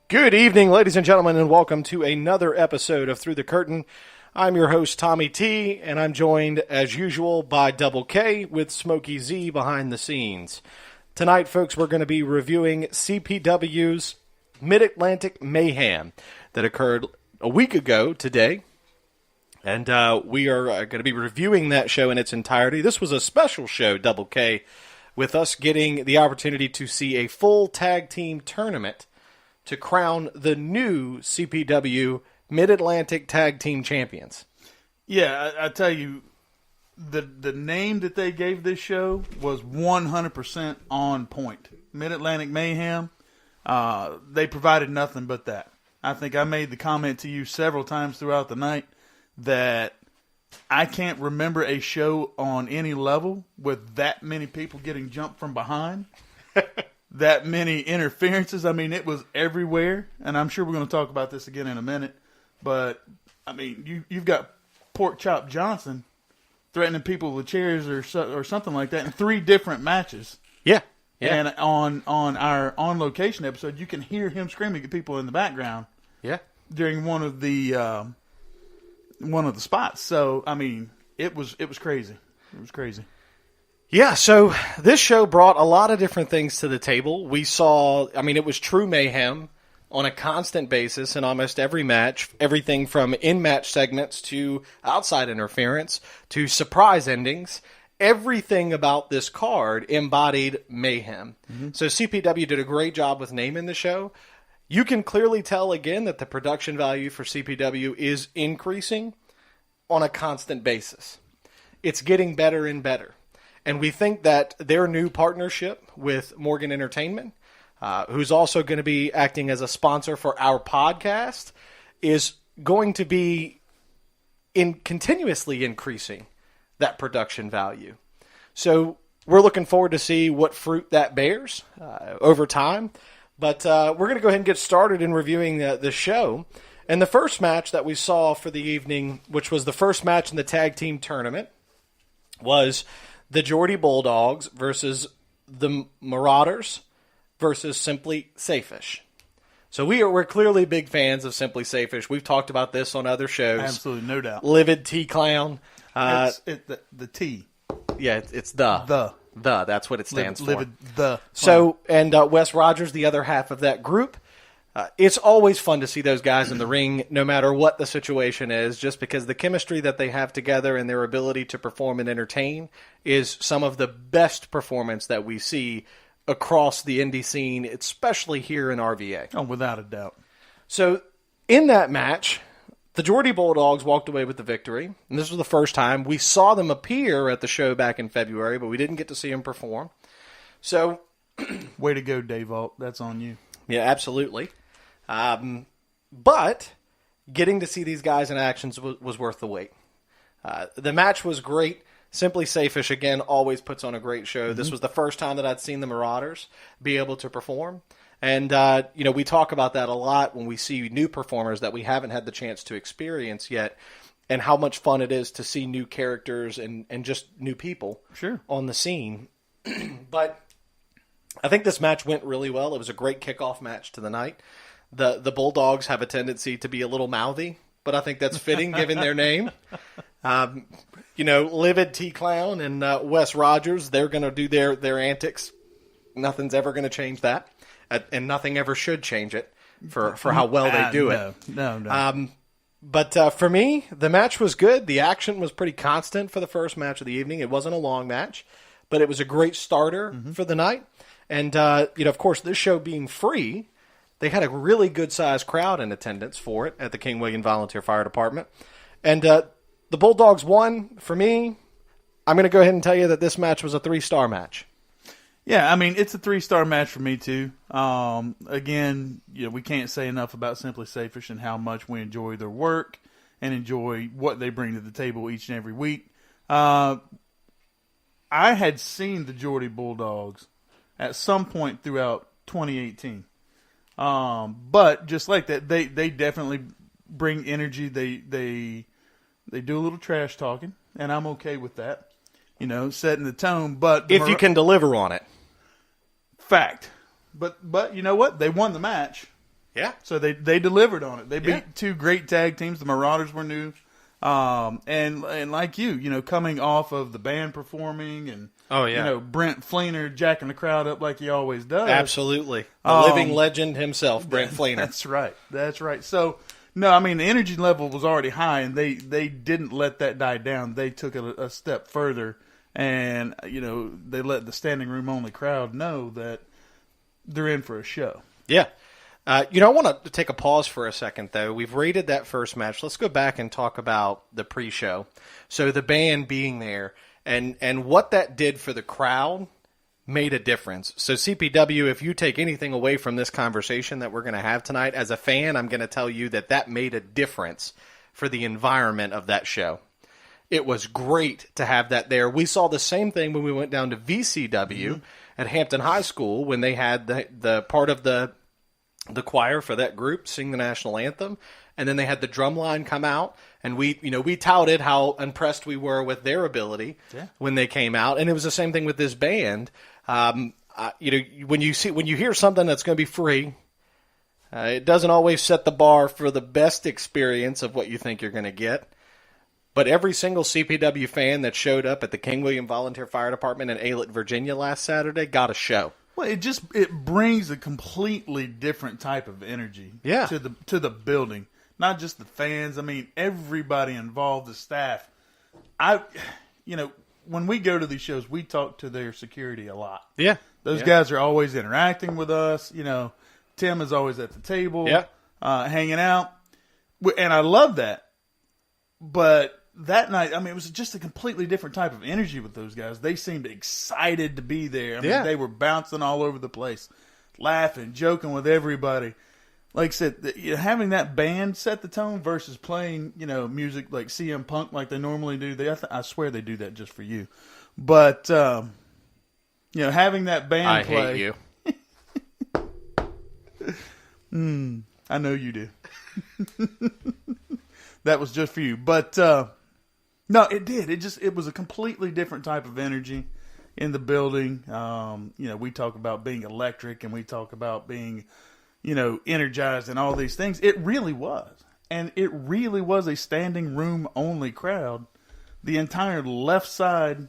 Good evening, ladies and gentlemen, and welcome to another episode of Through the Curtain. I'm your host, Tommy T, and I'm joined, as usual, by Double K with Smokey Z behind the scenes. Tonight, folks, we're going to be reviewing CPW's Mid-Atlantic Mayhem that occurred a week ago today, and we are going to be reviewing that show in its entirety. This was a special show, Double K, with us getting the opportunity to see a full tag team tournament to crown the new CPW Mid-Atlantic Tag Team Champions. Yeah, I tell you, the name that they gave this show was 100% on point. Mid-Atlantic Mayhem, they provided nothing but that. I think I made the comment to you several times throughout the night that I can't remember a show on any level with that many people getting jumped from behind. That many interferences. I mean, it was everywhere, and I'm sure we're going to talk about this again in a minute. But, I mean, you've got Pork Chop Johnson threatening people with chairs or something like that in 3 different matches. Yeah. And on our on-location episode, you can hear him screaming at people in the background. Yeah. During one of the spots. So, I mean, it was crazy. It was crazy. Yeah, so this show brought a lot of different things to the table. We saw, I mean, it was true mayhem on a constant basis in almost every match. Everything from in-match segments to outside interference to surprise endings. Everything about this card embodied mayhem. Mm-hmm. So CPW did a great job with naming the show. You can clearly tell, again, that the production value for CPW is increasing on a constant basis. It's getting better and better. And we think that their new partnership with Morgan Entertainment, who's also going to be acting as a sponsor for our podcast, is going to be continuously increasing that production value. So we're looking forward to see what fruit that bears over time. But we're going to go ahead and get started in reviewing the show. And the first match that we saw for the evening, which was the first match in the tag team tournament, was the Geordie Bulldogs versus the Marauders versus Simply Safish. So we're clearly big fans of Simply Safish. We've talked about this on other shows. Absolutely, no doubt. Livid T-Clown. The T. Yeah, it's the. That's what it stands Livid for. The. So, and Wes Rogers, the other half of that group. It's always fun to see those guys in the ring, no matter what the situation is, just because the chemistry that they have together and their ability to perform and entertain is some of the best performance that we see across the indie scene, especially here in RVA. Oh, without a doubt. So, in that match, the Geordie Bulldogs walked away with the victory, and this was the first time. We saw them appear at the show back in February, but we didn't get to see them perform. So, way to go, Dave Alt. That's on you. Yeah, absolutely. But getting to see these guys in action was worth the wait. The match was great. Simply Safish, again, always puts on a great show. Mm-hmm. This was the first time that I'd seen the Marauders be able to perform. And, we talk about that a lot when we see new performers that we haven't had the chance to experience yet, and how much fun it is to see new characters and just new people on the scene. But I think this match went really well. It was a great kickoff match to the night. The Bulldogs have a tendency to be a little mouthy, but I think that's fitting given their name. Livid T-Clown and Wes Rogers, they're going to do their antics. Nothing's ever going to change that, and nothing ever should change it for how well they do it. No. But for me, the match was good. The action was pretty constant for the first match of the evening. It wasn't a long match, but it was a great starter for the night. And, of course, this show being free, they had a really good-sized crowd in attendance for it at the King William Volunteer Fire Department. And the Bulldogs won. For me, I'm going to go ahead and tell you that this match was a 3-star match. Yeah, I mean, it's a 3-star match for me, too. Again, we can't say enough about Simply Safish and how much we enjoy their work and enjoy what they bring to the table each and every week. I had seen the Geordie Bulldogs at some point throughout 2018. But just like that, they definitely bring energy. They do a little trash talking, and I'm okay with that. Setting the tone. But if you can deliver on it, fact. But you know what? They won the match. Yeah. So they delivered on it. They beat two great tag teams. The Marauders were new. And like you coming off of the band performing and Brent Fleener jacking the crowd up like he always does. Absolutely. The living legend himself, Brent Fleener. That's right. So no, I mean the energy level was already high, and they didn't let that die down. They took it a step further, and they let the standing room only crowd know that they're in for a show. Yeah. I want to take a pause for a second, though. We've rated that first match. Let's go back and talk about the pre-show. So the band being there and what that did for the crowd made a difference. So CPW, if you take anything away from this conversation that we're going to have tonight, as a fan, I'm going to tell you that made a difference for the environment of that show. It was great to have that there. We saw the same thing when we went down to VCW at Hampton High School when they had the part of the choir for that group sing the national anthem, and then they had the drum line come out, and we touted how impressed we were with their ability when they came out, and it was the same thing with this band. When you hear something that's going to be free, it doesn't always set the bar for the best experience of what you think you're going to get. But every single CPW fan that showed up at the King William Volunteer Fire Department in Aylett, Virginia last Saturday got a show. Well, it brings a completely different type of energy to the building. Not just the fans. I mean, everybody involved, the staff. When we go to these shows, we talk to their security a lot. Yeah. Those guys are always interacting with us. Tim is always at the table, hanging out. And I love that. But that night, I mean, it was just a completely different type of energy with those guys. They seemed excited to be there. I mean, they were bouncing all over the place, laughing, joking with everybody. Like I said, having that band set the tone versus playing, music like CM Punk like they normally do. I swear they do that just for you. But, having that band play. I hate you. I know you do. That was just for you. But, no, it did. It was a completely different type of energy in the building. We talk about being electric and we talk about being, energized and all these things. It really was. And it really was a standing room only crowd. The entire left side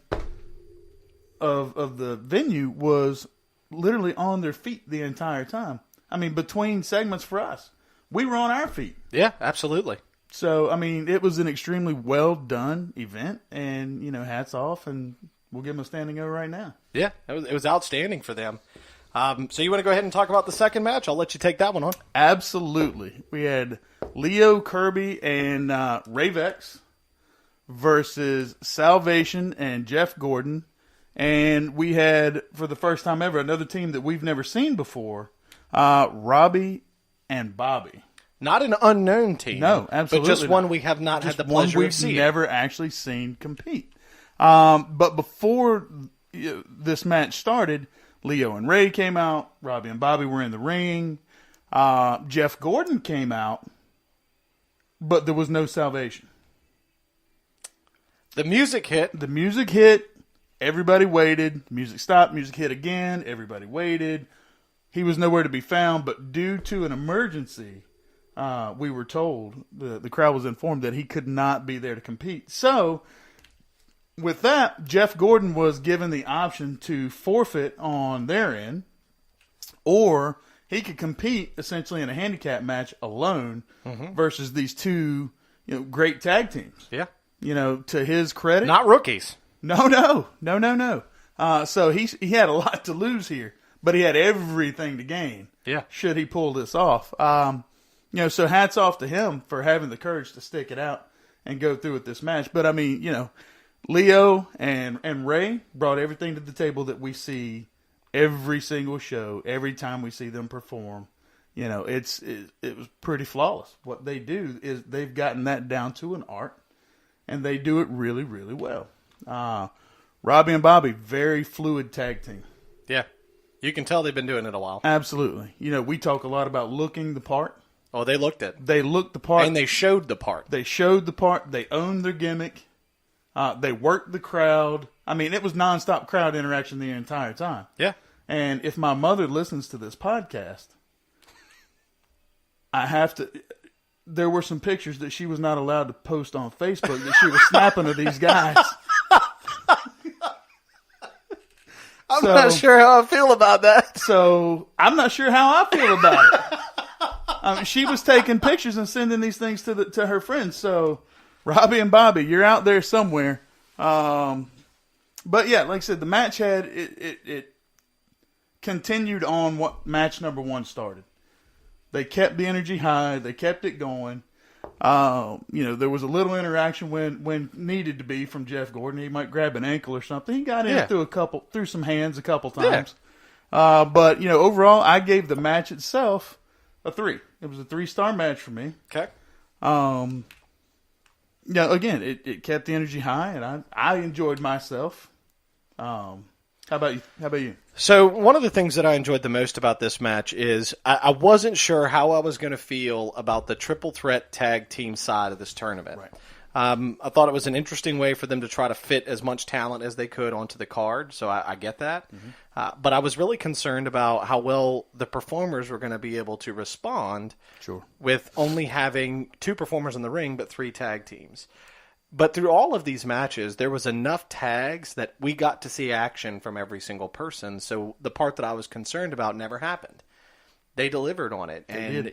of the venue was literally on their feet the entire time. I mean, between segments for us, we were on our feet. Yeah, absolutely. So, I mean, it was an extremely well-done event, and, hats off, and we'll give them a standing O right now. Yeah, it was outstanding for them. So you want to go ahead and talk about the second match? I'll let you take that one on. Absolutely. We had Leo Kirby and Ravex versus Salvation and Jeff Gordon, and we had, for the first time ever, another team that we've never seen before, Robbie and Bobby. Not an unknown team. No, absolutely but just one we have not had the pleasure of seeing. We've never actually seen compete. But before this match started, Leo and Ray came out. Robbie and Bobby were in the ring. Jeff Gordon came out, but there was no Salvation. The music hit. The music hit. Everybody waited. Music stopped. Music hit again. Everybody waited. He was nowhere to be found, but due to an emergency, we were told, the crowd was informed that he could not be there to compete. So, with that, Jeff Gordon was given the option to forfeit on their end, or he could compete essentially in a handicap match alone versus these two great tag teams. Yeah. To his credit. Not rookies. No. So he had a lot to lose here, but he had everything to gain. Yeah. Should he pull this off. So hats off to him for having the courage to stick it out and go through with this match. But I mean, Leo and Ray brought everything to the table that we see every single show, every time we see them perform. It was pretty flawless. What they do is they've gotten that down to an art, and they do it really, really well. Robbie and Bobby, very fluid tag team. Yeah. You can tell they've been doing it a while. Absolutely. We talk a lot about looking the part. Oh, they looked it. They looked the part. And they showed the part. They showed the part. They owned their gimmick. They worked the crowd. I mean, it was nonstop crowd interaction the entire time. Yeah. And if my mother listens to this podcast, I have to. There were some pictures that she was not allowed to post on Facebook that she was snapping of these guys. I'm not sure how I feel about that. So I'm not sure how I feel about it. I mean, she was taking pictures and sending these things to her friends. So Robbie and Bobby, you're out there somewhere. But yeah, like I said, the match had it continued on what match number 1 started. They kept the energy high. They kept it going. There was a little interaction when needed to be from Jeff Gordon. He might grab an ankle or something. He got in through some hands a couple times. Yeah. But overall, I gave the match itself a 3. It was a 3-star match for me. Okay. Again, it kept the energy high, and I enjoyed myself. How about you? So one of the things that I enjoyed the most about this match is I wasn't sure how I was going to feel about the triple threat tag team side of this tournament. Right. I thought it was an interesting way for them to try to fit as much talent as they could onto the card, so I get that. Mm-hmm. But I was really concerned about how well the performers were going to be able to respond with only having 2 performers in the ring but 3 tag teams. But through all of these matches, there was enough tags that we got to see action from every single person. So the part that I was concerned about never happened. They delivered on it. And,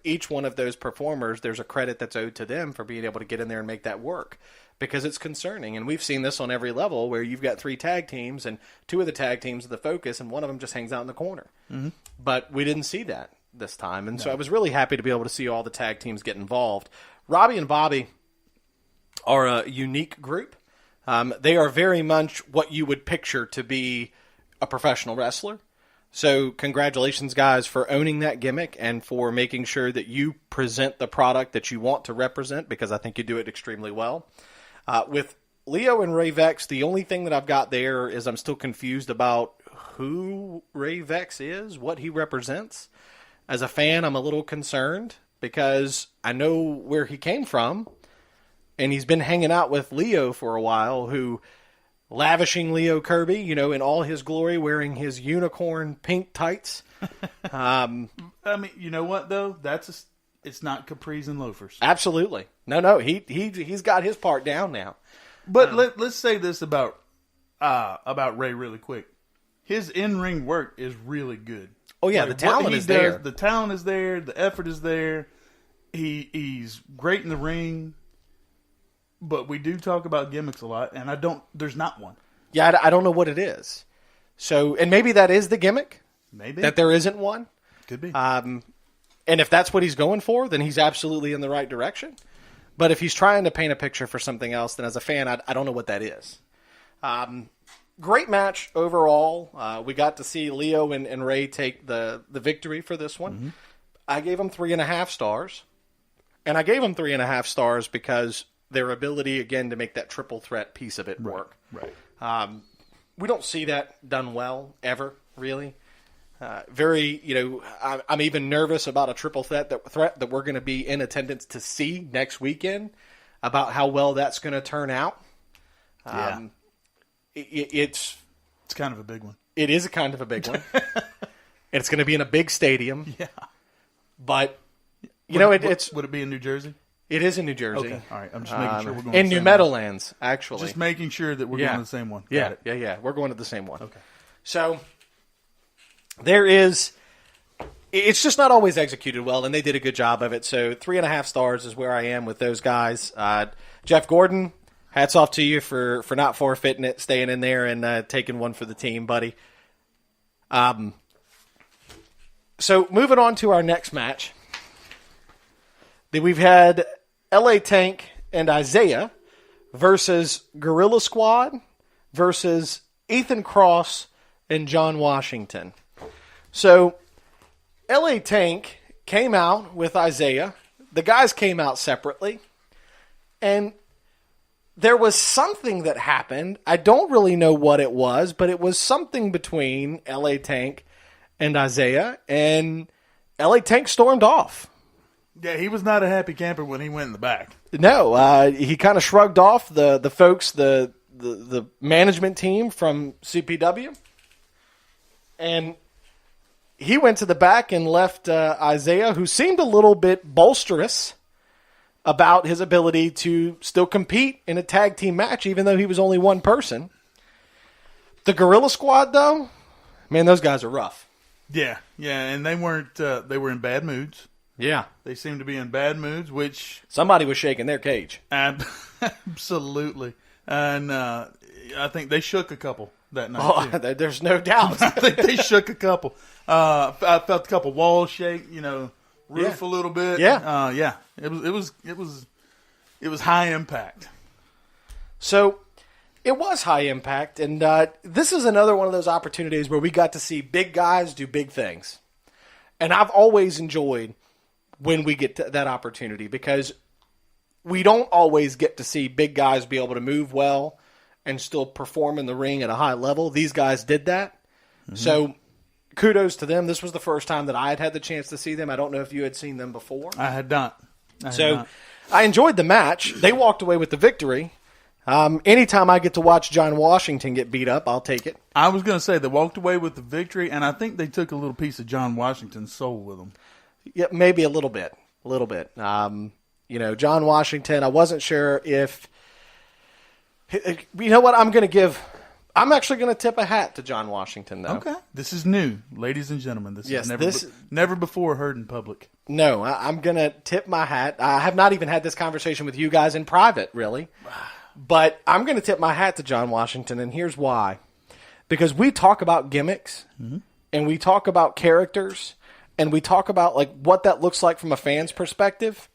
each one of those performers, there's a credit that's owed to them for being able to get in there and make that work. Because it's concerning. And we've seen this on every level where you've got 3 tag teams and 2 of the tag teams are the focus and one of them just hangs out in the corner. Mm-hmm. But we didn't see that this time. And so I was really happy to be able to see all the tag teams get involved. Robbie and Bobby are a unique group. They are very much what you would picture to be a professional wrestler. So congratulations, guys, for owning that gimmick and for making sure that you present the product that you want to represent, because I think you do it extremely well. With Leo and Ray Vex, the only thing that I've got there is I'm still confused about who Ray Vex is, what he represents. As a fan, I'm a little concerned because I know where he came from. And he's been hanging out with Leo for a while, who lavishing Leo Kirby, in all his glory, wearing his unicorn pink tights. I mean, you know what though? It's not capris and loafers. Absolutely, no. He's got his part down now. But let's say this about Ray really quick. His in-ring work is really good. Oh yeah, the talent is there. The talent is there. The effort is there. He's great in the ring. But we do talk about gimmicks a lot, and there's not one. Yeah, I don't know what it is. So, and maybe that is the gimmick. Maybe. That there isn't one. Could be. And if that's what he's going for, then he's absolutely in the right direction. But if he's trying to paint a picture for something else, then as a fan, I don't know what that is. Great match overall. We got to see Leo and Ray take the victory for this one. Mm-hmm. I gave them 3.5 stars. And I gave them 3.5 stars because their ability, again, to make that triple threat piece of it work. Right. We don't see that done well, ever, really. I'm even nervous about a triple threat that we're going to be in attendance to see next weekend, about how well that's going to turn out. It's kind of a big one. It is a kind of a big one. It's going to be in a big stadium. Yeah. But, would it be in New Jersey? It is in New Jersey. Okay, all right. I'm just making sure we're going in New Meadowlands, actually. Just making sure that we're going to the same one. Yeah, We're going to the same one. Okay. So there is. It's just not always executed well, and they did a good job of it. So 3.5 stars is where I am with those guys. Jeff Gordon, hats off to you for not forfeiting it, staying in there and taking one for the team, buddy. So moving on to our next match. We've had LA Tank and Isaiah versus Gorilla Squad versus Ethan Cross and John Washington. So LA Tank came out with Isaiah. The guys came out separately. And there was something that happened. I don't really know what it was, but it was something between LA Tank and Isaiah. And LA Tank stormed off. Yeah, he was not a happy camper when he went in the back. No, he kind of shrugged off the folks, the management team from CPW, and he went to the back and left Isaiah, who seemed a little bit bolsterous about his ability to still compete in a tag team match, even though he was only one person. The Gorilla Squad, though, man, those guys are rough. Yeah, and they weren't. They were in bad moods. Yeah. They seemed to be in bad moods, which somebody was shaking their cage. Absolutely, and I think they shook a couple that night. Oh, there's no doubt. I think they shook a couple. I felt a couple walls shake. Roof a little bit. Yeah, It was high impact. So it was high impact, and this is another one of those opportunities where we got to see big guys do big things, and I've always enjoyed when we get that opportunity because we don't always get to see big guys be able to move well and still perform in the ring at a high level. These guys did that, so. Kudos to them. This was the first time that I had the chance to see them. I don't know if you had seen them before. I had not. I enjoyed the match. They walked away with the victory. Anytime I get to watch John Washington get beat up, I'll take it. I was going to say they walked away with the victory, and I think they took a little piece of John Washington's soul with them. Yeah, maybe a little bit. John Washington, I wasn't sure if... You know what? I'm actually going to tip a hat to John Washington, though. Okay. This is new, ladies and gentlemen. This is never before heard in public. No, I'm going to tip my hat. I have not even had this conversation with you guys in private, really. But I'm going to tip my hat to John Washington, and here's why. Because we talk about gimmicks, and we talk about characters, and we talk about like what that looks like from a fan's perspective.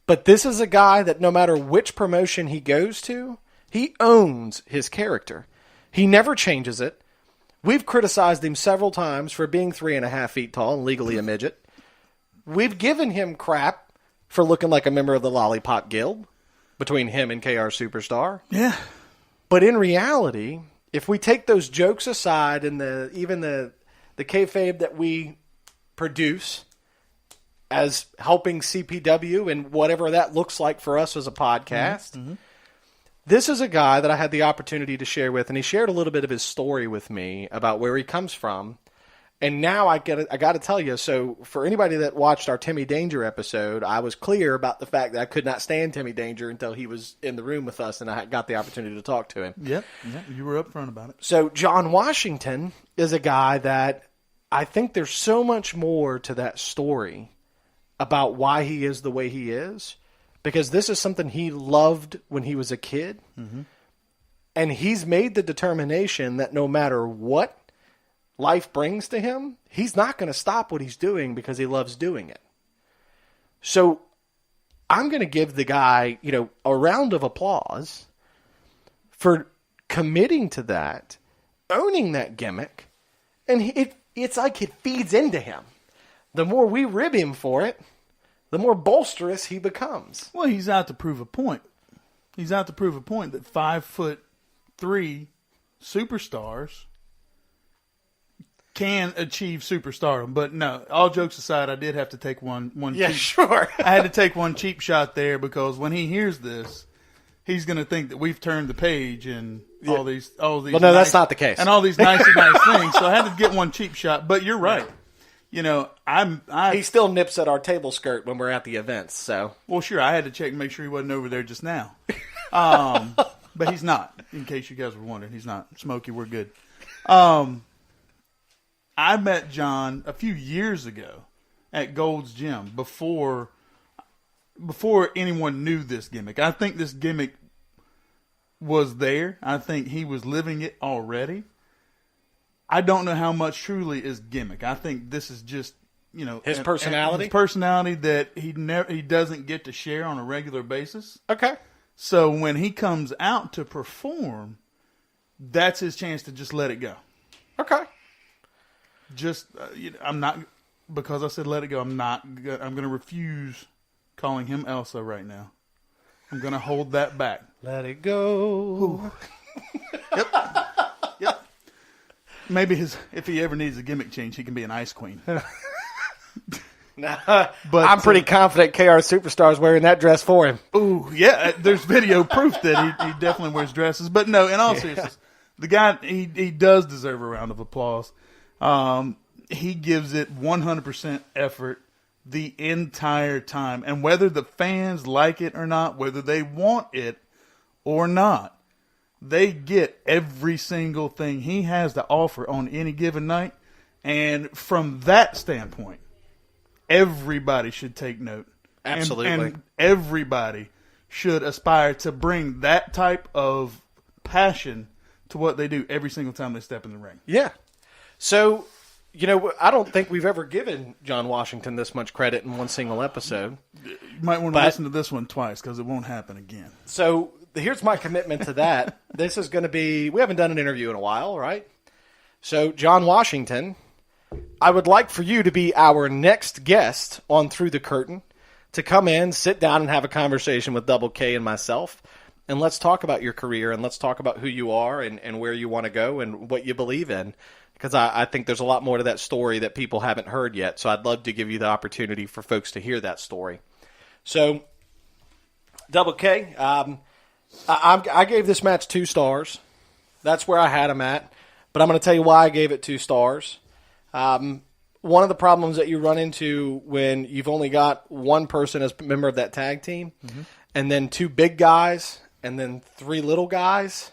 But this is a guy that no matter which promotion he goes to, he owns his character. He never changes it. We've criticized him several times for being 3.5 feet tall and legally a midget. We've given him crap for looking like a member of the Lollipop Guild between him and KR Superstar. Yeah. But in reality, if we take those jokes aside and even the kayfabe that we produce as helping CPW and whatever that looks like for us as a podcast, this is a guy that I had the opportunity to share with, and he shared a little bit of his story with me about where he comes from. And now I got to tell you, so for anybody that watched our Timmy Danger episode, I was clear about the fact that I could not stand Timmy Danger until he was in the room with us and I got the opportunity to talk to him. Yep, you were upfront about it. So John Washington is a guy that I think there's so much more to that story about why he is the way he is. Because this is something he loved when he was a kid. And he's made the determination that no matter what life brings to him, he's not going to stop what he's doing because he loves doing it. So I'm going to give the guy, a round of applause for committing to that, owning that gimmick, and it's like it feeds into him. The more we rib him for it, the more bolsterous he becomes. Well, he's out to prove a point. He's out to prove a point that 5'3" superstars can achieve superstardom. But no, all jokes aside, I did have to take one Yeah, sure. I had to take one cheap shot there because when he hears this, he's going to think that we've turned the page and all these. Well, no, that's not the case. And all these nice things. So I had to get one cheap shot. But you're right. He still nips at our table skirt when we're at the events. So, well, sure, I had to check and make sure he wasn't over there just now. But he's not. In case you guys were wondering, he's not. Smokey, we're good. I met John a few years ago at Gold's Gym before anyone knew this gimmick. I think this gimmick was there. I think he was living it already. I don't know how much truly is gimmick. I think this is just, his personality. His personality that he doesn't get to share on a regular basis. Okay. So when he comes out to perform, that's his chance to just let it go. Okay. Just I'm not, because I said let it go. I'm going to refuse calling him Elsa right now. I'm going to hold that back. Let it go. Yep. Maybe if he ever needs a gimmick change, he can be an Ice Queen. But I'm pretty confident KR Superstar is wearing that dress for him. Ooh, yeah. There's video proof that he definitely wears dresses. But no, in all seriousness, the guy, he does deserve a round of applause. he gives it 100% effort the entire time. And whether the fans like it or not, whether they want it or not, they get every single thing he has to offer on any given night. And from that standpoint, everybody should take note. Absolutely. And everybody should aspire to bring that type of passion to what they do every single time they step in the ring. Yeah. So, I don't think we've ever given John Washington this much credit in one single episode. You might want to listen to this one twice because it won't happen again. So here's my commitment to that. This is going to be, we haven't done an interview in a while, right? So, John Washington, I would like for you to be our next guest on Through the Curtain, to come in, sit down, and have a conversation with Double K and myself. And let's talk about your career, and let's talk about who you are and where you want to go and what you believe in. Because I think there's a lot more to that story that people haven't heard yet. So I'd love to give you the opportunity for folks to hear that story. So, Double K, I gave this match 2 stars. That's where I had him at. But I'm going to tell you why I gave it 2 stars. One of the problems that you run into when you've only got one person as a member of that tag team, and then 2 big guys, and then 3 little guys,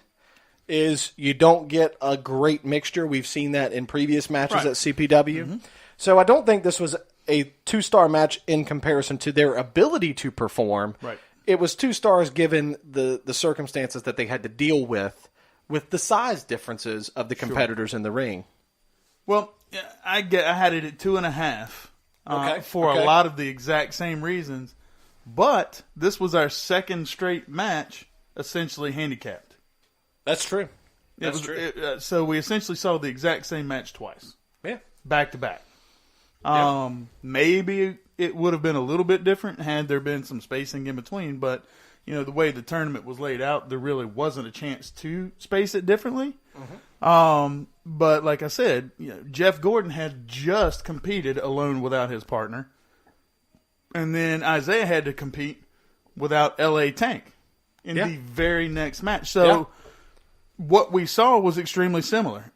is you don't get a great mixture. We've seen that in previous matches at CPW. So I don't think this was a 2-star match in comparison to their ability to perform. Right. It was 2 stars given the circumstances that they had to deal with the size differences of the competitors in the ring. Well, I had it at 2.5 for a lot of the exact same reasons, but this was our second straight match essentially handicapped. That's true. That's true. So we essentially saw the exact same match twice. Yeah. Back to back. Yeah. Maybe it would have been a little bit different had there been some spacing in between, but the way the tournament was laid out, there really wasn't a chance to space it differently. But like I said, Jeff Gordon had just competed alone without his partner. And then Isaiah had to compete without LA Tank in the very next match. So what we saw was extremely similar.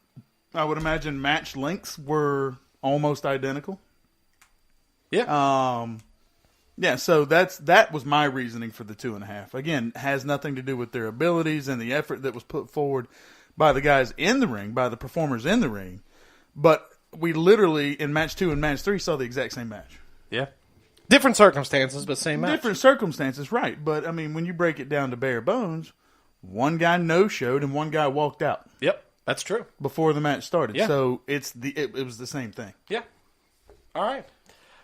I would imagine match lengths were almost identical. Yeah. So that was my reasoning for the 2.5. Again, has nothing to do with their abilities and the effort that was put forward by the guys in the ring, by the performers in the ring. But we literally, in match 2 and match 3, saw the exact same match. Yeah. Different circumstances, but same match. Different circumstances, right. But, when you break it down to bare bones, one guy no-showed and one guy walked out. Yep, that's true. Before the match started. Yeah. So it was the same thing. Yeah. All right.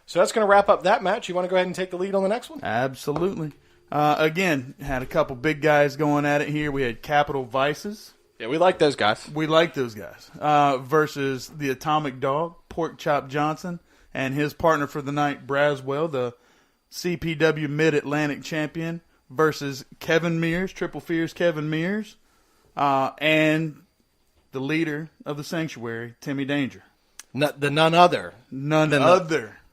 So that's going to wrap up that match. You want to go ahead and take the lead on the next one? Absolutely. Again, had a couple big guys going at it here. We had Capital Vices. Yeah, we like those guys. We like those guys. Versus the Atomic Dog, Pork Chop Johnson, and his partner for the night, Braswell, the CPW Mid-Atlantic champion, versus Kevin Mears, Triple Fears Kevin Mears, and the leader of the Sanctuary, Timmy Danger. None other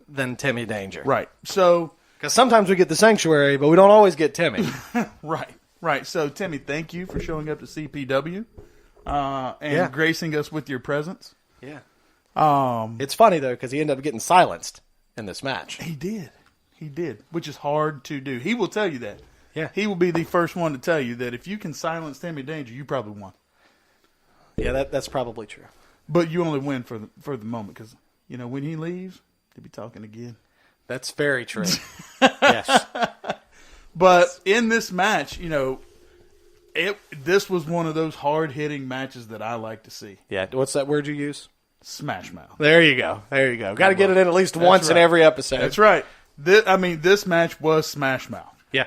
than Timmy Danger. Right. So, because sometimes we get the Sanctuary, but we don't always get Timmy. Right. So, Timmy, thank you for showing up to CPW and gracing us with your presence. Yeah. It's funny, though, because he ended up getting silenced in this match. He did, which is hard to do. He will tell you that. Yeah. He will be the first one to tell you that if you can silence Timmy Danger, you probably won. Yeah, that's probably true. But you only win for the moment because, when he leaves, they'll be talking again. That's very true. Yes. But in this match, this was one of those hard-hitting matches that I like to see. Yeah. What's that word you use? Smash mouth. There you go. Got to get it in at least once in every episode. That's right. This match was smash mouth. Yeah.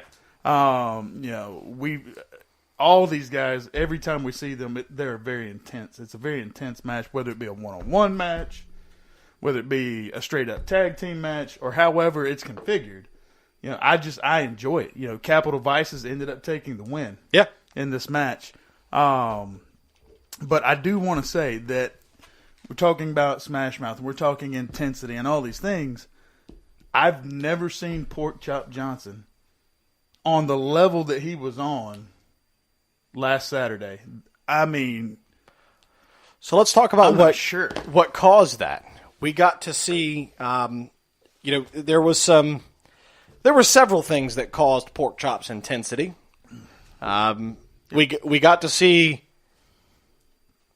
All these guys, every time we see them, they're very intense. It's a very intense match, whether it be a one-on-one match, whether it be a straight-up tag team match, or however it's configured. I enjoy it. Capital Vices ended up taking the win. Yeah. In this match. But I do want to say that we're talking about Smash Mouth, and we're talking intensity and all these things. I've never seen Pork Chop Johnson on the level that he was on last Saturday. So let's talk about what caused that. We got to see, there were several things that caused Pork Chop's intensity. We got to see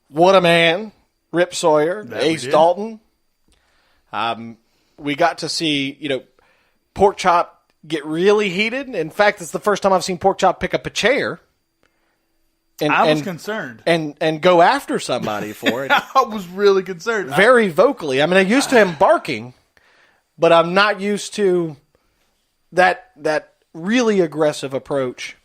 What a Man, Rip Sawyer, Ace Dalton. We got to see, Pork Chop get really heated. In fact, it's the first time I've seen Pork Chop pick up a chair. I was concerned. And go after somebody for it. I was really concerned. Very vocally. I mean, I'm used to him barking, but I'm not used to that really aggressive approach.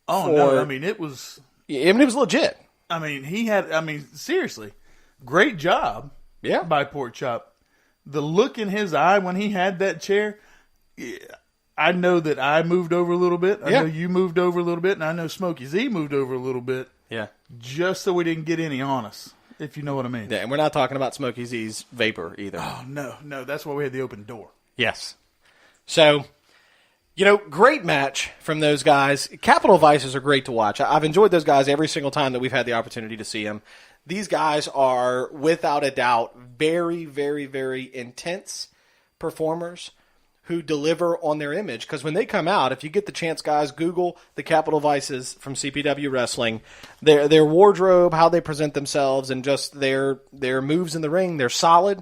Oh, no. I mean, it was legit. I mean, seriously, great job by Pork Chop. The look in his eye when he had that chair, I know that I moved over a little bit. I know you moved over a little bit, and I know Smokey Z moved over a little bit. Yeah. Just so we didn't get any on us, if you know what I mean. Yeah, and we're not talking about Smokey Z's vapor either. Oh, no. That's why we had the open door. Yes. So, great match from those guys. Capital Vices are great to watch. I've enjoyed those guys every single time that we've had the opportunity to see them. These guys are, without a doubt, very, very, very intense performers who deliver on their image. Because when they come out, if you get the chance, guys, Google the Capital Vices from CPW Wrestling. Their wardrobe, how they present themselves, and just their moves in the ring, they're solid.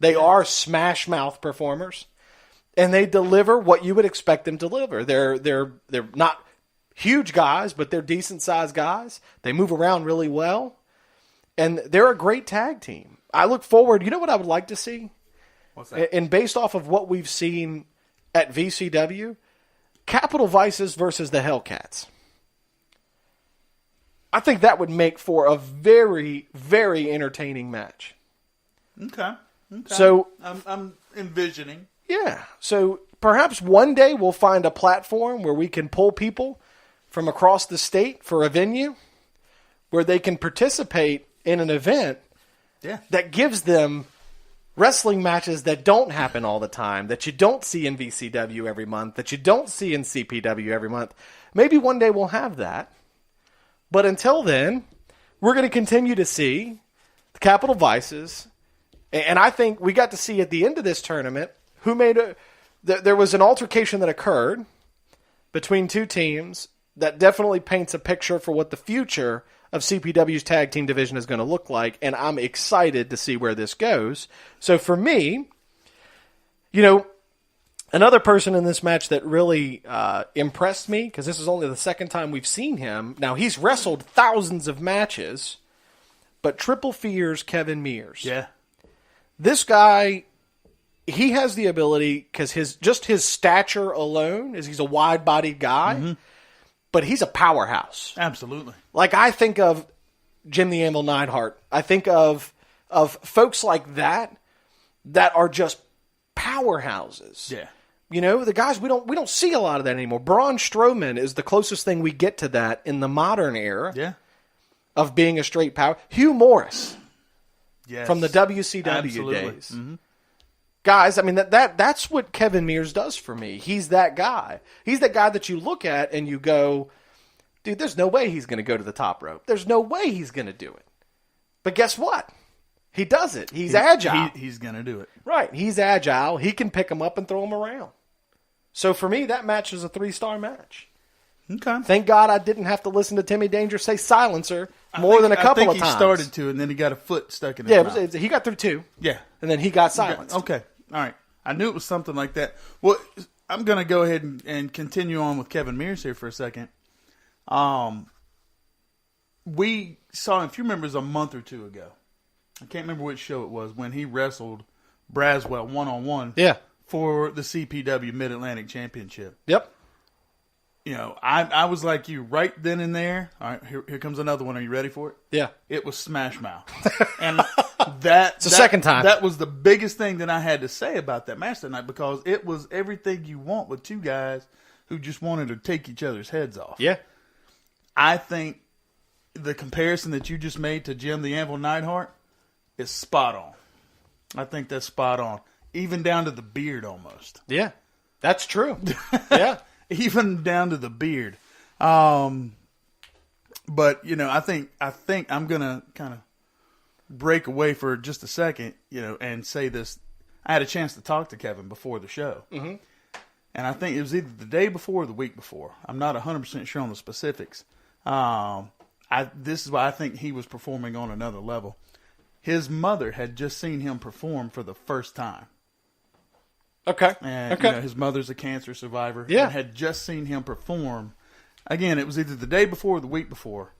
They are smash mouth performers. And they deliver what you would expect them to deliver. They're not huge guys, but they're decent-sized guys. They move around really well. And they're a great tag team. I look forward. You know what I would like to see? What's that? And based off of what we've seen at VCW, Capital Vices versus the Hellcats. I think that would make for a very, very entertaining match. Okay. So I'm envisioning. Yeah. So perhaps one day we'll find a platform where we can pull people from across the state for a venue where they can participate in an event that gives them wrestling matches that don't happen all the time, that you don't see in VCW every month, that you don't see in CPW every month. Maybe one day we'll have that. But until then, we're going to continue to see the Capital Vices. And I think we got to see at the end of this tournament there was an altercation that occurred between two teams that definitely paints a picture for what the future of CPW's tag team division is going to look like, and I'm excited to see where this goes. So for me, another person in this match that really impressed me, because this is only the second time we've seen him. Now, he's wrestled thousands of matches, but Triple Fear's Kevin Mears. Yeah. This guy, he has the ability, because his stature alone is he's a wide-bodied guy, but he's a powerhouse. Absolutely. Like, I think of Jim the Anvil Neidhart. I think of folks like that are just powerhouses. Yeah. The guys, we don't see a lot of that anymore. Braun Strowman is the closest thing we get to that in the modern era of being a straight power. Hugh Morris from the WCW days. Mm-hmm. Guys, I mean, that's what Kevin Mears does for me. He's that guy. He's that guy that you look at and you go, dude, there's no way he's going to go to the top rope. There's no way he's going to do it. But guess what? He does it. He's agile. He's going to do it. Right. He's agile. He can pick him up and throw him around. So for me, that match is a 3-star match. Okay. Thank God I didn't have to listen to Timmy Danger say silencer more than a couple of times. I think he started to, and then he got a foot stuck in his mouth. He got through 2. Yeah. And then he got silenced. Okay. All right. I knew it was something like that. Well, I'm going to go ahead and continue on with Kevin Mears here for a second. We saw him, if you remember, it was a month or two ago. I can't remember which show it was, when he wrestled Braswell one-on-one for the CPW Mid-Atlantic Championship. Yep. I was like you right then and there. All right, here comes another one. Are you ready for it? Yeah. It was Smash Mouth. And it's the second time. That was the biggest thing that I had to say about that match that night, because it was everything you want with two guys who just wanted to take each other's heads off. Yeah. I think the comparison that you just made to Jim the Anvil Neidhart is spot on. I think that's spot on. Even down to the beard almost. Yeah. That's true. Yeah. Even down to the beard. But, I think I'm going to kind of break away for just a second, and say this. I had a chance to talk to Kevin before the show. Mm-hmm. And I think it was either the day before or the week before. I'm not 100% sure on the specifics. This is why I think he was performing on another level. His mother had just seen him perform for the first time. Okay. And his mother's a cancer survivor. Yeah. And had just seen him perform. Again, it was either the day before or the week before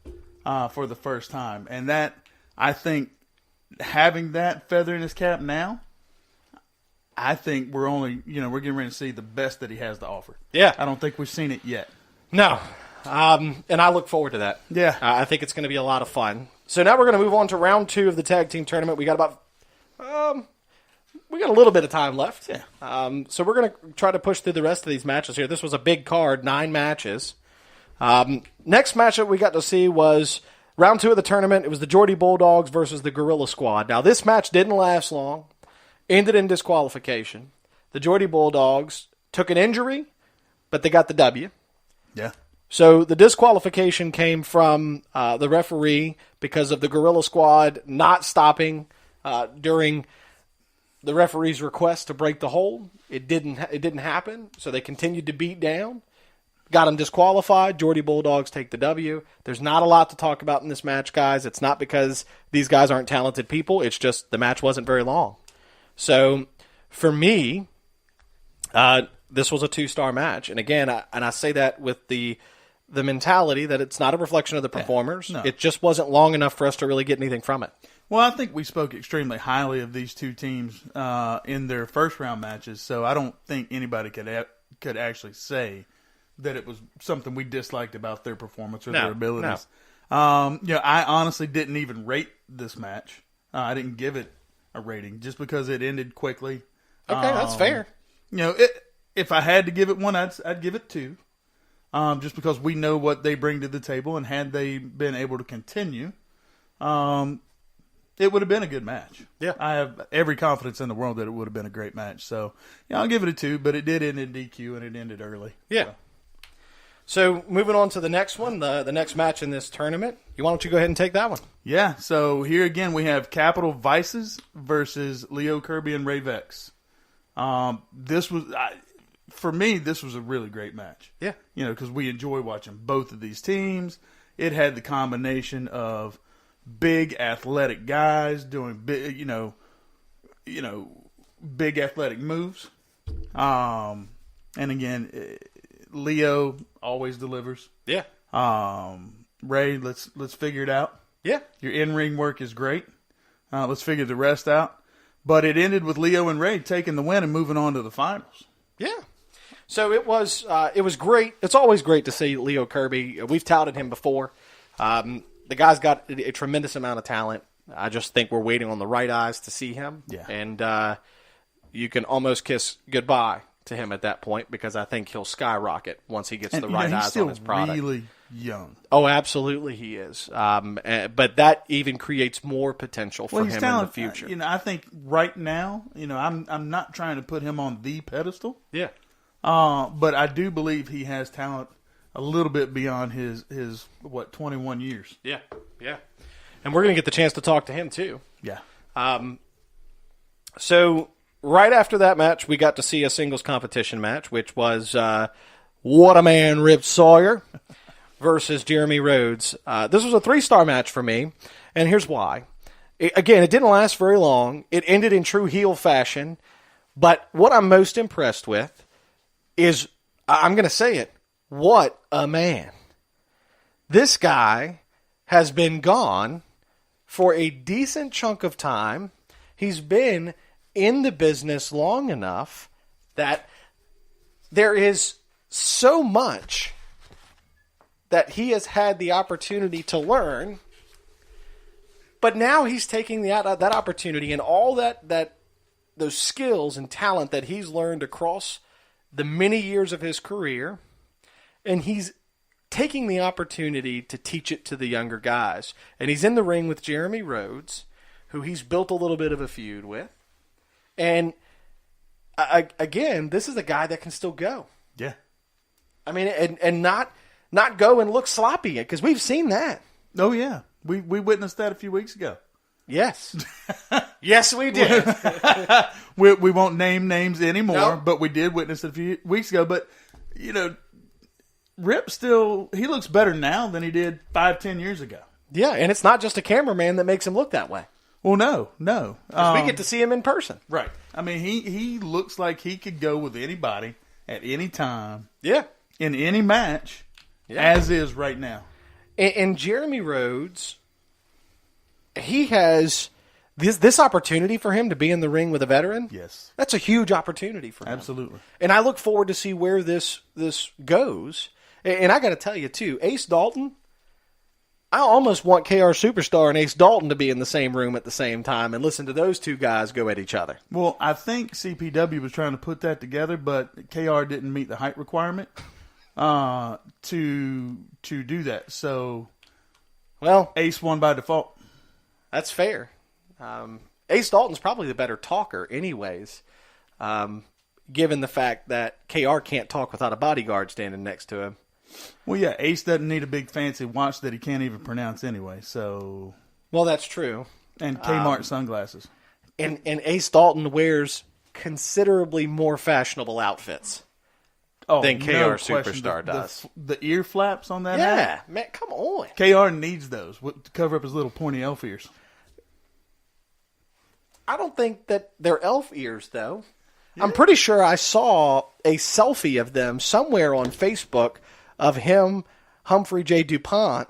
for the first time. And that, I think, having that feather in his cap now, I think we're getting ready to see the best that he has to offer. Yeah. I don't think we've seen it yet. No. And I look forward to that. Yeah. I think it's going to be a lot of fun. So now we're going to move on to round 2 of the tag team tournament. We got a little bit of time left. Yeah. So we're going to try to push through the rest of these matches here. This was a big card, 9 matches. Next match that we got to see was round 2 of the tournament. It was the Geordie Bulldogs versus the Gorilla Squad. Now, this match didn't last long. Ended in disqualification. The Geordie Bulldogs took an injury, but they got the W. Yeah. So the disqualification came from the referee because of the Gorilla Squad not stopping during the referee's request to break the hold. It didn't happen, so they continued to beat down. Got them disqualified. Geordie Bulldogs take the W. There's not a lot to talk about in this match, guys. It's not because these guys aren't talented people. It's just the match wasn't very long. So, for me, this was a 2-star match. And again, I say that with the mentality that it's not a reflection of the performers. No. It just wasn't long enough for us to really get anything from it. Well, I think we spoke extremely highly of these two teams in their first-round matches, so I don't think anybody could actually say that it was something we disliked about their performance or their abilities. No. I honestly didn't even rate this match. I didn't give it a rating just because it ended quickly. Okay, that's fair. If I had to give it one, I'd give it 2. Just because we know what they bring to the table, and had they been able to continue, it would have been a good match. Yeah. I have every confidence in the world that it would have been a great match. So, I'll give it a 2, but it did end in DQ, and it ended early. Yeah. So, moving on to the next one, the next match in this tournament. Why don't you go ahead and take that one? Yeah, so here again we have Capital Vices versus Leo Kirby and Ray Vex. This was, for me, this was a really great match. Yeah. Because we enjoy watching both of these teams. It had the combination of big athletic guys doing big, big athletic moves. And again, Leo always delivers. Yeah. Ray, let's figure it out. Yeah. Your in-ring work is great. Let's figure the rest out. But it ended with Leo and Ray taking the win and moving on to the finals. Yeah. So it was great. It's always great to see Leo Kirby. We've touted him before. The guy's got a tremendous amount of talent. I just think we're waiting on the right eyes to see him. Yeah. And you can almost kiss goodbye to him at that point because I think he'll skyrocket once he gets the right eyes on his product. He's still really young. Oh, absolutely he is. But that even creates more potential for him in the future. I think right now, I'm not trying to put him on the pedestal. Yeah. But I do believe he has talent a little bit beyond his 21 years. Yeah. Yeah. And we're going to get the chance to talk to him too. Yeah. So right after that match, we got to see a singles competition match, which was What a Man Rip Sawyer versus Jeremy Rhodes. This was a 3-star match for me, and here's why. It didn't last very long. It ended in true heel fashion, but what I'm most impressed with is, I'm going to say it, what a man. This guy has been gone for a decent chunk of time. He's been in the business long enough that there is so much that he has had the opportunity to learn, but now he's taking that opportunity and all those skills and talent that he's learned across the many years of his career, and he's taking the opportunity to teach it to the younger guys. And he's in the ring with Jeremy Rhodes, who he's built a little bit of a feud with. And again, this is a guy that can still go. Yeah. I mean, and not go and look sloppy, because we've seen that. Oh, yeah. We witnessed that a few weeks ago. Yes. Yes, we did. We won't name names anymore, Nope. but we did witness it a few weeks ago. But, Rip still, he looks better now than he did 5-10 years ago. Yeah, and it's not just a cameraman that makes him look that way. Well, no. We get to see him in person. Right. I mean, he looks like he could go with anybody at any time. Yeah. In any match, as is right now. And Jeremy Rhodes, he has this opportunity for him to be in the ring with a veteran. Yes. That's a huge opportunity for him. Absolutely. And I look forward to see where this goes. And I got to tell you, too, Ace Dalton, I almost want KR Superstar and Ace Dalton to be in the same room at the same time and listen to those two guys go at each other. Well, I think CPW was trying to put that together, but KR didn't meet the height requirement to do that. So, well, Ace won by default. That's fair. Ace Dalton's probably the better talker anyways, given the fact that KR can't talk without a bodyguard standing next to him. Well, yeah, Ace doesn't need a big fancy watch that he can't even pronounce anyway. So, well, that's true. And Kmart sunglasses. And Ace Dalton wears considerably more fashionable outfits than KR Superstar does. The ear flaps on that hat? Yeah, man, come on. KR needs those to cover up his little pointy elf ears. I don't think that they're elf ears, though. Yeah. I'm pretty sure I saw a selfie of them somewhere on Facebook of him, Humphrey J. DuPont,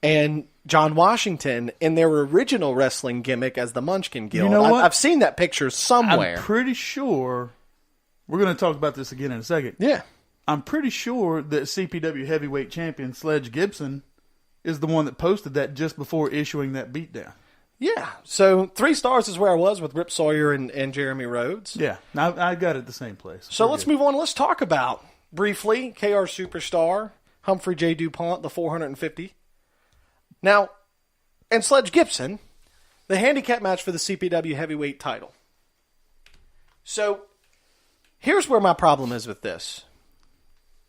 and John Washington in their original wrestling gimmick as the Munchkin Guild. You know what? I've seen that picture somewhere. I'm pretty sure, we're going to talk about this again in a second. Yeah. I'm pretty sure that CPW heavyweight champion Sledge Gibson is the one that posted that just before issuing that beatdown. Yeah. So 3 stars is where I was with Rip Sawyer and Jeremy Rhodes. Yeah. I got it at the same place. So let's move on. Let's talk about, briefly, KR Superstar, Humphrey J. DuPont, the 450. Now, and Sledge Gibson, the handicap match for the CPW heavyweight title. So here's where my problem is with this.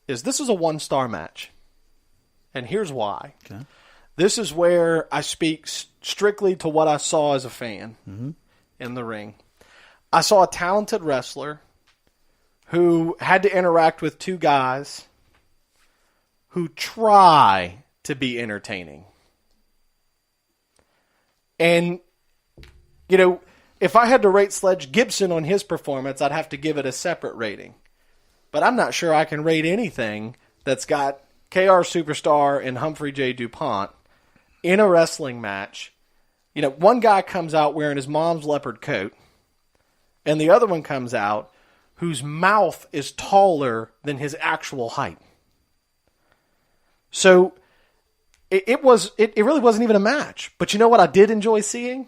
This is a 1-star match. And here's why. Okay. This is where I speak strictly to what I saw as a fan in the ring. I saw a talented wrestler who had to interact with 2 guys who try to be entertaining. And, if I had to rate Sledge Gibson on his performance, I'd have to give it a separate rating. But I'm not sure I can rate anything that's got KR Superstar and Humphrey J. DuPont in a wrestling match. One guy comes out wearing his mom's leopard coat, and the other one comes out whose mouth is taller than his actual height. So it really wasn't even a match. But you know what I did enjoy seeing?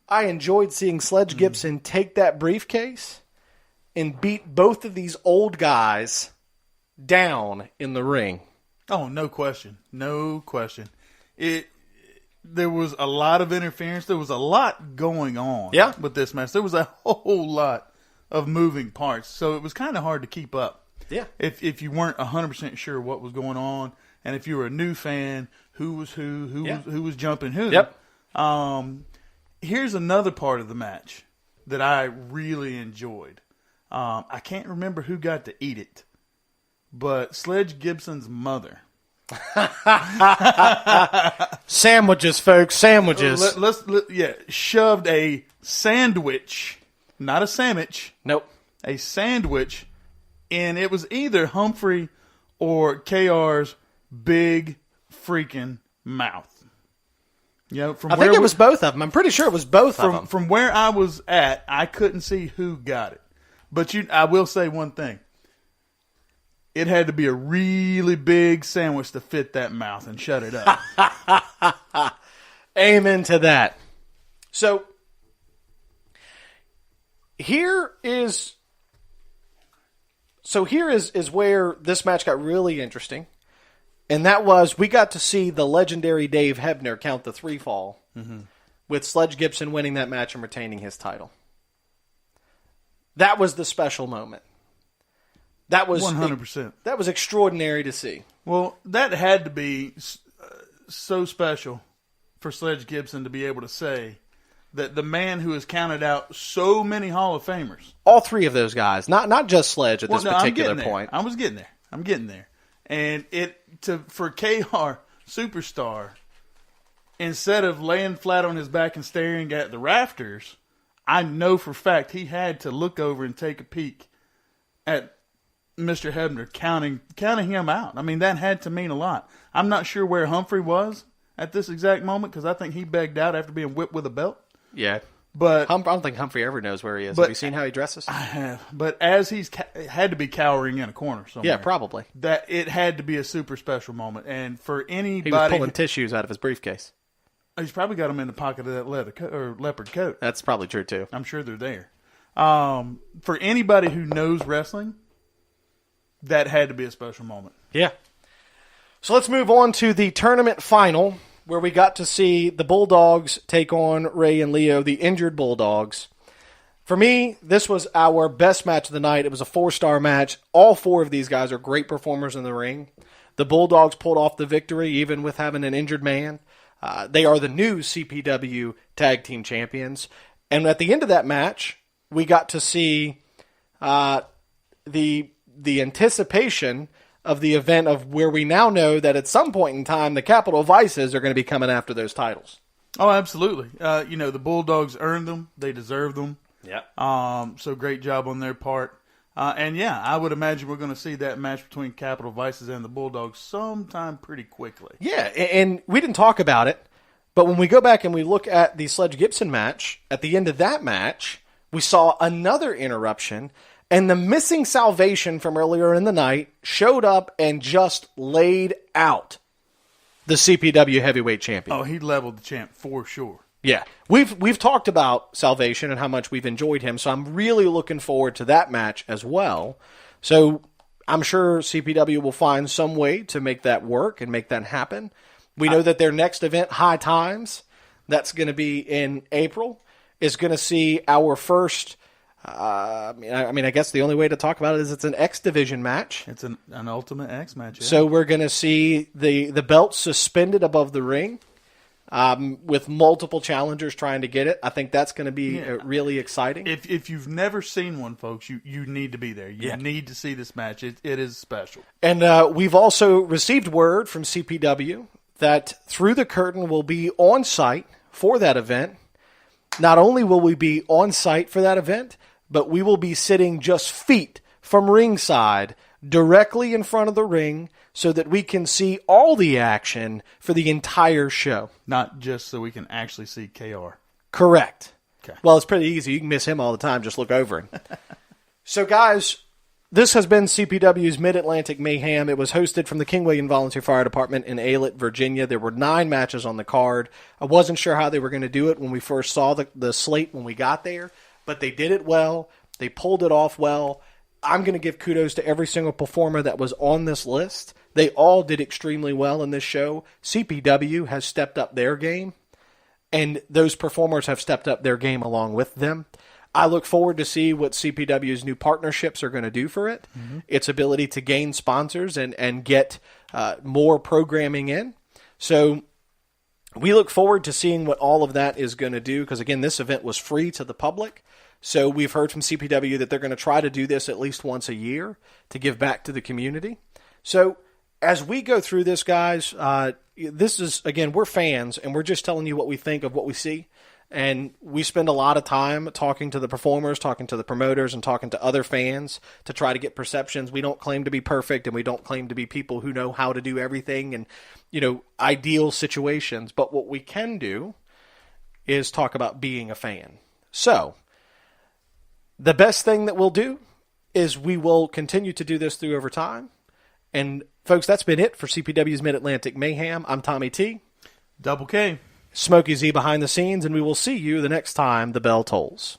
I enjoyed seeing Sledge Gibson take that briefcase and beat both of these old guys down in the ring. Oh, no question. No question. There was a lot of interference. There was a lot going on with this match. There was a whole lot of moving parts. So it was kind of hard to keep up. Yeah. If you weren't 100% sure what was going on, and if you were a new fan, who was who was jumping who. Yep. Here's another part of the match that I really enjoyed. I can't remember who got to eat it, but Sledge Gibson's mother. Sandwiches, folks, sandwiches. Let's shoved a sandwich, not a sandwich. Nope. A sandwich, and it was either Humphrey or KR's big freaking mouth. I think it was both of them. I'm pretty sure it was both of them. From where I was at, I couldn't see who got it. But I will say one thing. It had to be a really big sandwich to fit that mouth and shut it up. Amen to that. So, here is where this match got really interesting. And that was, we got to see the legendary Dave Hebner count the 3 fall with Sledge Gibson winning that match and retaining his title. That was the special moment. That was 100%. That was extraordinary to see. Well, that had to be so special for Sledge Gibson to be able to say that the man who has counted out so many Hall of Famers. All three of those guys, not just Sledge at this particular point. I was getting there. I'm getting there. And for KR Superstar, instead of laying flat on his back and staring at the rafters, I know for a fact he had to look over and take a peek at Mr. Hebner counting him out. I mean, that had to mean a lot. I'm not sure where Humphrey was at this exact moment because I think he begged out after being whipped with a belt. Yeah. But I don't think Humphrey ever knows where he is. Have you seen how he dresses? I have. But as he's had to be cowering in a corner somewhere. Yeah, probably. That it had to be a super special moment. And for anybody... He was pulling tissues out of his briefcase. He's probably got them in the pocket of that leopard coat. That's probably true, too. I'm sure they're there. For anybody who knows wrestling, that had to be a special moment. Yeah. So let's move on to the tournament final, where we got to see the Bulldogs take on Ray and Leo, the injured Bulldogs. For me, this was our best match of the night. It was a 4-star match. All 4 of these guys are great performers in the ring. The Bulldogs pulled off the victory, even with having an injured man. They are the new CPW Tag Team Champions. And at the end of that match, we got to see the anticipation of the event of where we now know that at some point in time, the Capital Vices are going to be coming after those titles. Oh, absolutely. The Bulldogs earned them. They deserved them. Yeah. So great job on their part. I would imagine we're going to see that match between Capital Vices and the Bulldogs sometime pretty quickly. Yeah, and we didn't talk about it, but when we go back and we look at the Sledge Gibson match, at the end of that match, we saw another interruption. And the missing Salvation from earlier in the night showed up and just laid out the CPW Heavyweight Champion. Oh, he leveled the champ for sure. Yeah. We've talked about Salvation and how much we've enjoyed him, so I'm really looking forward to that match as well. So I'm sure CPW will find some way to make that work and make that happen. We know that their next event, High Times, that's going to be in April, is going to see our first... I guess the only way to talk about it is it's an X Division match. It's an Ultimate X match. Yeah. So we're going to see the belt suspended above the ring with multiple challengers trying to get it. I think that's going to be really exciting. If you've never seen one, folks, you need to be there. You need to see this match. It is special. And we've also received word from CPW that Through the Curtain will be on site for that event. Not only will we be on site for that event, but we will be sitting just feet from ringside, directly in front of the ring, so that we can see all the action for the entire show. Not just so we can actually see KR. Correct. Okay. Well, it's pretty easy. You can miss him all the time. Just look over him. So, guys, this has been CPW's Mid-Atlantic Mayhem. It was hosted from the King William Volunteer Fire Department in Aylett, Virginia. There were 9 matches on the card. I wasn't sure how they were going to do it when we first saw the slate when we got there, but they did it well. They pulled it off well. I'm going to give kudos to every single performer that was on this list. They all did extremely well in this show. CPW has stepped up their game, and those performers have stepped up their game along with them. I look forward to see what CPW's new partnerships are going to do for it, its ability to gain sponsors and get more programming in. So we look forward to seeing what all of that is going to do because, again, this event was free to the public. So we've heard from CPW that they're going to try to do this at least once a year to give back to the community. So as we go through this, guys, this is, again, we're fans, and we're just telling you what we think of what we see. And we spend a lot of time talking to the performers, talking to the promoters, and talking to other fans to try to get perceptions. We don't claim to be perfect, and we don't claim to be people who know how to do everything and, ideal situations. But what we can do is talk about being a fan. So the best thing that we'll do is we will continue to do this through over time. And, folks, that's been it for CPW's Mid-Atlantic Mayhem. I'm Tommy T. Double K. Smokey Z behind the scenes, and we will see you the next time the bell tolls.